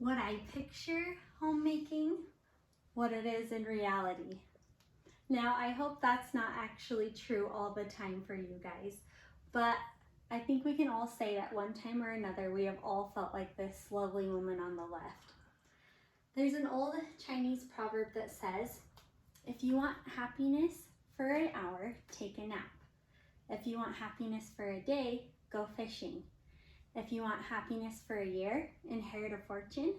what I picture homemaking, what it is in reality. Now, I hope that's not actually true all the time for you guys, but I think we can all say that one time or another we have all felt like this lovely woman on the left. There's an old Chinese proverb that says, if you want happiness for an hour, take a nap. If you want happiness for a day, go fishing. If you want happiness for a year, inherit a fortune.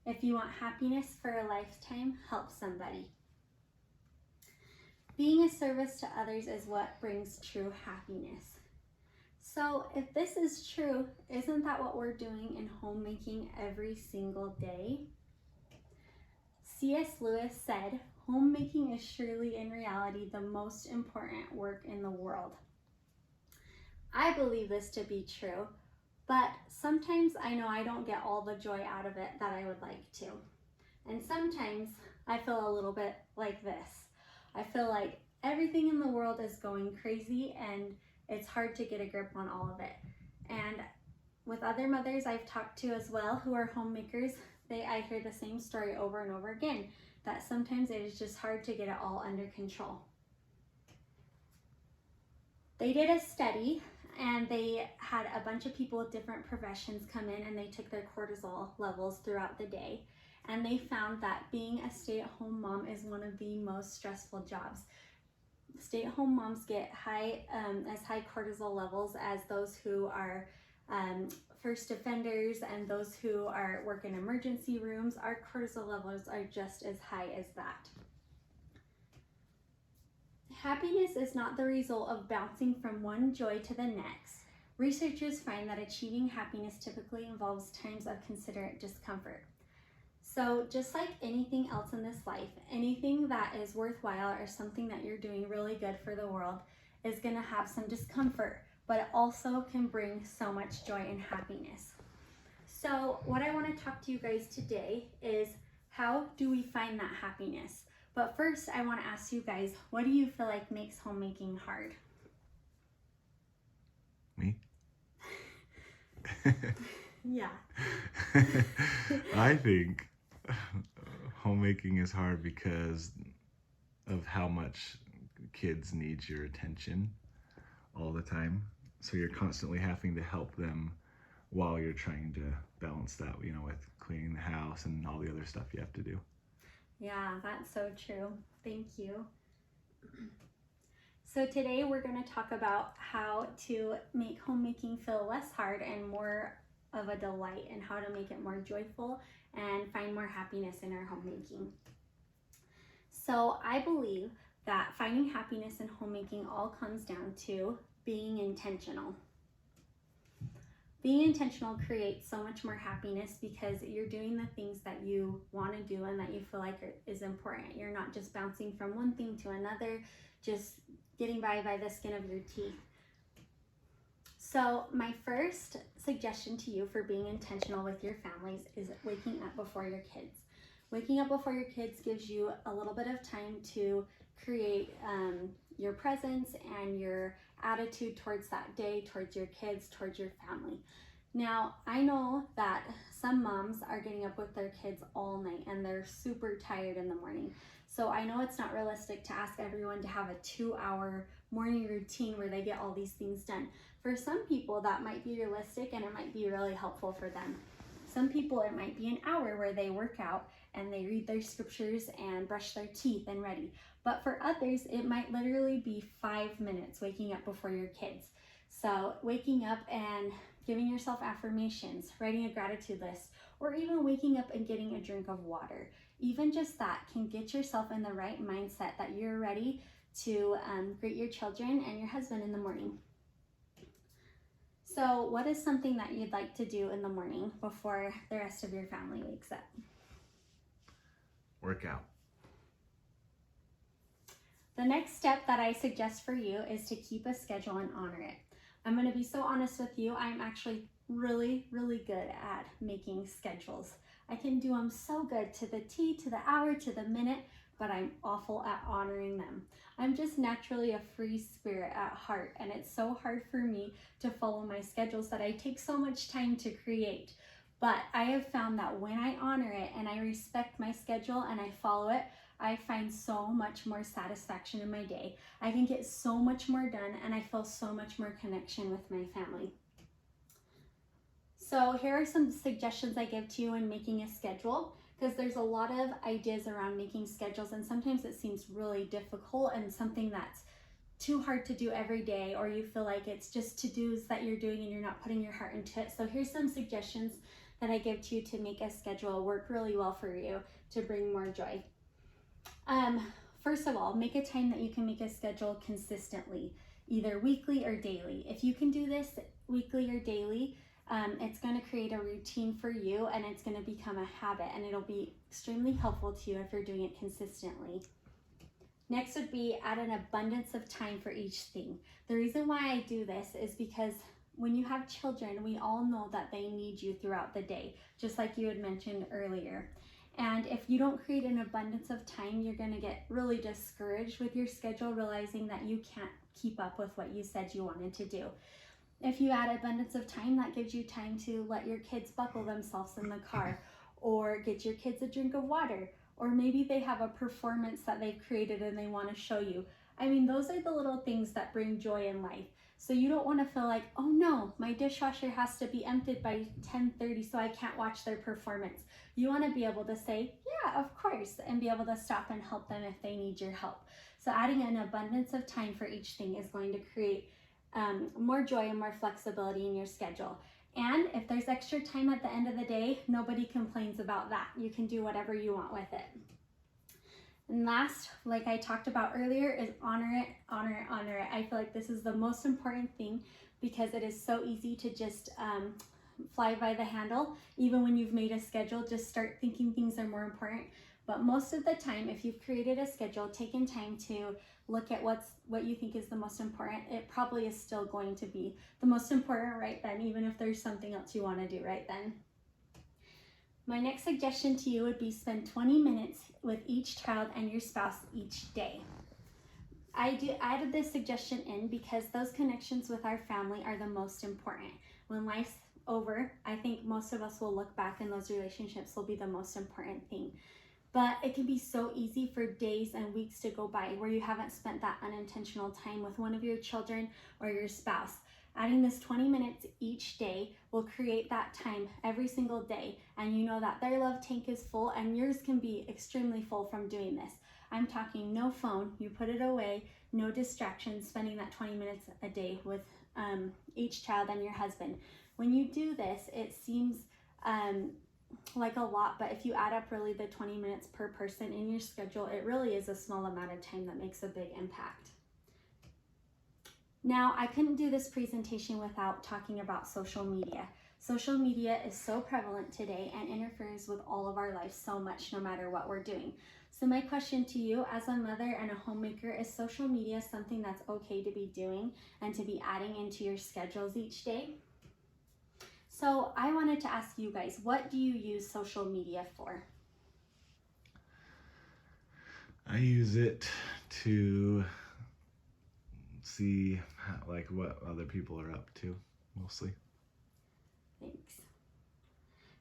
If you want happiness for a lifetime, help somebody. Being a service to others is what brings true happiness. So if this is true, isn't that what we're doing in homemaking every single day? C.S. Lewis said, homemaking is surely in reality the most important work in the world. I believe this to be true, but sometimes I know I don't get all the joy out of it that I would like to. And sometimes I feel a little bit like this. I feel like everything in the world is going crazy and it's hard to get a grip on all of it. And with other mothers I've talked to as well who are homemakers, I hear the same story over and over again, that sometimes it is just hard to get it all under control. They did a study and they had a bunch of people with different professions come in and they took their cortisol levels throughout the day. And they found that being a stay-at-home mom is one of the most stressful jobs. Stay-at-home moms get as high cortisol levels as those who are first offenders and those who work in emergency rooms. Our cortisol levels are just as high as that. Happiness is not the result of bouncing from one joy to the next. Researchers find that achieving happiness typically involves times of considerate discomfort. So just like anything else in this life, anything that is worthwhile or something that you're doing really good for the world is going to have some discomfort, but it also can bring so much joy and happiness. So what I want to talk to you guys today is, how do we find that happiness? But first, I want to ask you guys, what do you feel like makes homemaking hard? Me? Yeah. I think homemaking is hard because of how much kids need your attention all the time. So you're constantly having to help them while you're trying to balance that, with cleaning the house and all the other stuff you have to do. Yeah, that's so true. Thank you. So today we're going to talk about how to make homemaking feel less hard and more of a delight, and how to make it more joyful and find more happiness in our homemaking. So I believe that finding happiness in homemaking all comes down to being intentional. Being intentional creates so much more happiness because you're doing the things that you want to do and that you feel like is important. You're not just bouncing from one thing to another, just getting by the skin of your teeth. So my first suggestion to you for being intentional with your families is waking up before your kids. Waking up before your kids gives you a little bit of time to create your presence and your attitude towards that day, towards your kids, towards your family. Now, I know that some moms are getting up with their kids all night and they're super tired in the morning. So I know it's not realistic to ask everyone to have a 2-hour morning routine where they get all these things done. For some people, that might be realistic and it might be really helpful for them. Some people, it might be an hour where they work out and they read their scriptures and brush their teeth and ready. But for others, it might literally be 5 minutes waking up before your kids. So waking up and giving yourself affirmations, writing a gratitude list, or even waking up and getting a drink of water. Even just that can get yourself in the right mindset that you're ready to greet your children and your husband in the morning. So what is something that you'd like to do in the morning before the rest of your family wakes up? Work out. The next step that I suggest for you is to keep a schedule and honor it. I'm going to be so honest with you, I'm actually really good at making schedules. I can do them so good to the T, to the hour, to the minute, but I'm awful at honoring them. I'm just naturally a free spirit at heart, and it's so hard for me to follow my schedules that I take so much time to create. But I have found that when I honor it and I respect my schedule and I follow it, I find so much more satisfaction in my day. I can get so much more done and I feel so much more connection with my family. So here are some suggestions I give to you in making a schedule, because there's a lot of ideas around making schedules and sometimes it seems really difficult and something that's too hard to do every day, or you feel like it's just to-dos that you're doing and you're not putting your heart into it. So here's some suggestions that I give to you to make a schedule work really well for you to bring more joy. First of all, make a time that you can make a schedule consistently, either weekly or daily. If you can do this weekly or daily, it's going to create a routine for you and it's going to become a habit, and it'll be extremely helpful to you if you're doing it consistently. Next would be add an abundance of time for each thing. The reason why I do this is because when you have children, we all know that they need you throughout the day, just like you had mentioned earlier. And if you don't create an abundance of time, you're going to get really discouraged with your schedule, realizing that you can't keep up with what you said you wanted to do. If you add abundance of time, that gives you time to let your kids buckle themselves in the car, or get your kids a drink of water, or maybe they have a performance that they've created and they want to show you. I mean, those are the little things that bring joy in life. So you don't want to feel like, oh no, my dishwasher has to be emptied by 10:30 so I can't watch their performance. You want to be able to say, yeah, of course, and be able to stop and help them if they need your help. So adding an abundance of time for each thing is going to create more joy and more flexibility in your schedule. And if there's extra time at the end of the day, nobody complains about that. You can do whatever you want with it. And last, like I talked about earlier, is honor it, honor it, honor it. I feel like this is the most important thing because it is so easy to just fly by the handle. Even when you've made a schedule, just start thinking things are more important. But most of the time, if you've created a schedule, taken time to look at what you think is the most important, it probably is still going to be the most important right then, even if there's something else you want to do right then. My next suggestion to you would be spend 20 minutes with each child and your spouse each day. I added this suggestion in because those connections with our family are the most important. When life's over, I think most of us will look back and those relationships will be the most important thing. But it can be so easy for days and weeks to go by where you haven't spent that unintentional time with one of your children or your spouse. Adding this 20 minutes each day will create that time every single day, and you know that their love tank is full and yours can be extremely full from doing this. I'm talking no phone, you put it away, no distractions, spending that 20 minutes a day with each child and your husband. When you do this, it seems like a lot, but if you add up really the 20 minutes per person in your schedule, it really is a small amount of time that makes a big impact. Now, I couldn't do this presentation without talking about social media. Social media is so prevalent today and interferes with all of our lives so much, no matter what we're doing. So my question to you as a mother and a homemaker, is social media something that's okay to be doing and to be adding into your schedules each day? So I wanted to ask you guys, what do you use social media for? I use it to see like what other people are up to, mostly. Thanks.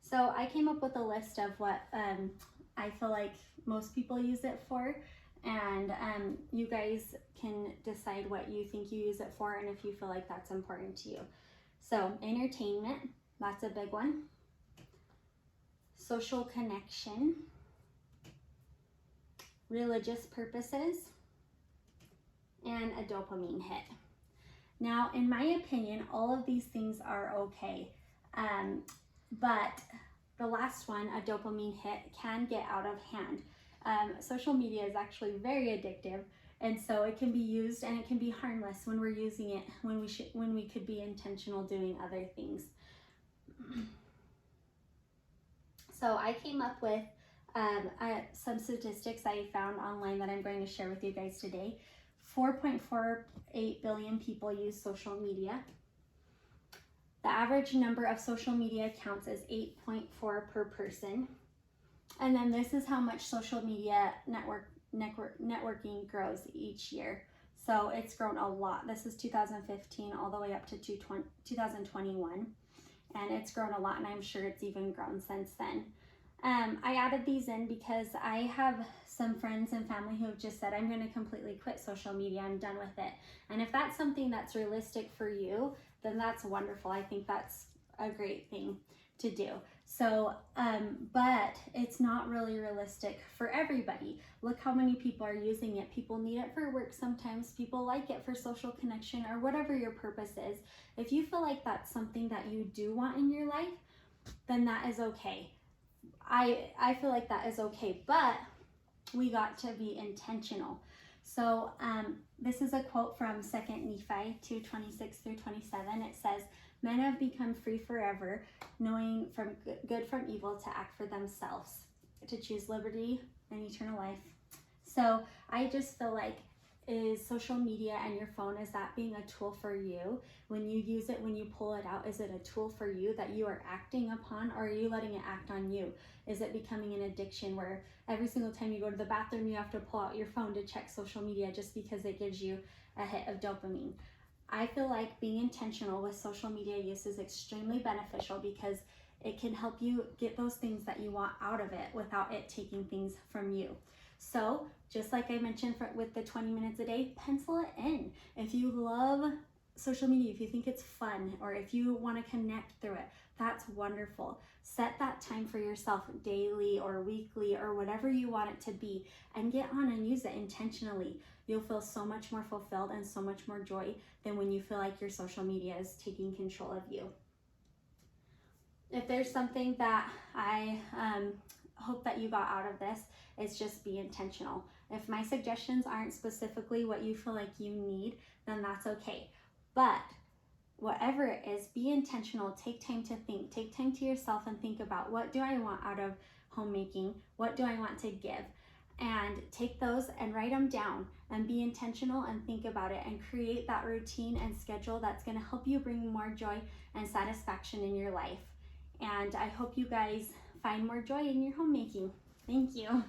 So I came up with a list of what I feel like most people use it for, and you guys can decide what you think you use it for and if you feel like that's important to you. So entertainment, that's a big one. Social connection, religious purposes, and a dopamine hit. Now, in my opinion, all of these things are okay, but the last one, a dopamine hit, can get out of hand. Social media is actually very addictive, and so it can be used and it can be harmless when we're using it when we could be intentional doing other things. So I came up with some statistics I found online that I'm going to share with you guys today. 4.48 billion people use social media. The average number of social media accounts is 8.4 per person. And then this is how much social media networking grows each year. So it's grown a lot. This is 2015 all the way up to 2021. and it's grown a lot, and I'm sure it's even grown since then. I added these in because I have some friends and family who have just said, I'm going to completely quit social media, I'm done with it. And if that's something that's realistic for you, then that's wonderful. I think that's a great thing to do. So, but it's not really realistic for everybody. Look how many people are using it. People need it for work sometimes. People like it for social connection or whatever your purpose is. If you feel like that's something that you do want in your life, then that is okay. I feel like that is okay, but we got to be intentional. So this is a quote from 2 Nephi 2:26 through 27. It says, men have become free forever, knowing from good from evil, to act for themselves, to choose liberty and eternal life. So I just feel like, is social media and your phone, is that being a tool for you? When you use it, when you pull it out, is it a tool for you that you are acting upon, or are you letting it act on you? Is it becoming an addiction where every single time you go to the bathroom, you have to pull out your phone to check social media just because it gives you a hit of dopamine? I feel like being intentional with social media use is extremely beneficial because it can help you get those things that you want out of it without it taking things from you. So just like I mentioned with the 20 minutes a day, pencil it in. If you love social media, if you think it's fun, or if you want to connect through it, that's wonderful. Set that time for yourself daily or weekly or whatever you want it to be, and get on and use it intentionally. You'll feel so much more fulfilled and so much more joy than when you feel like your social media is taking control of you. If there's something that I hope that you got out of this, it's just be intentional. If my suggestions aren't specifically what you feel like you need, then that's okay. But whatever it is, be intentional. Take time to think. Take time to yourself and think about, what do I want out of homemaking? What do I want to give? And take those and write them down and be intentional and think about it and create that routine and schedule that's going to help you bring more joy and satisfaction in your life. And I hope you guys find more joy in your homemaking. Thank you.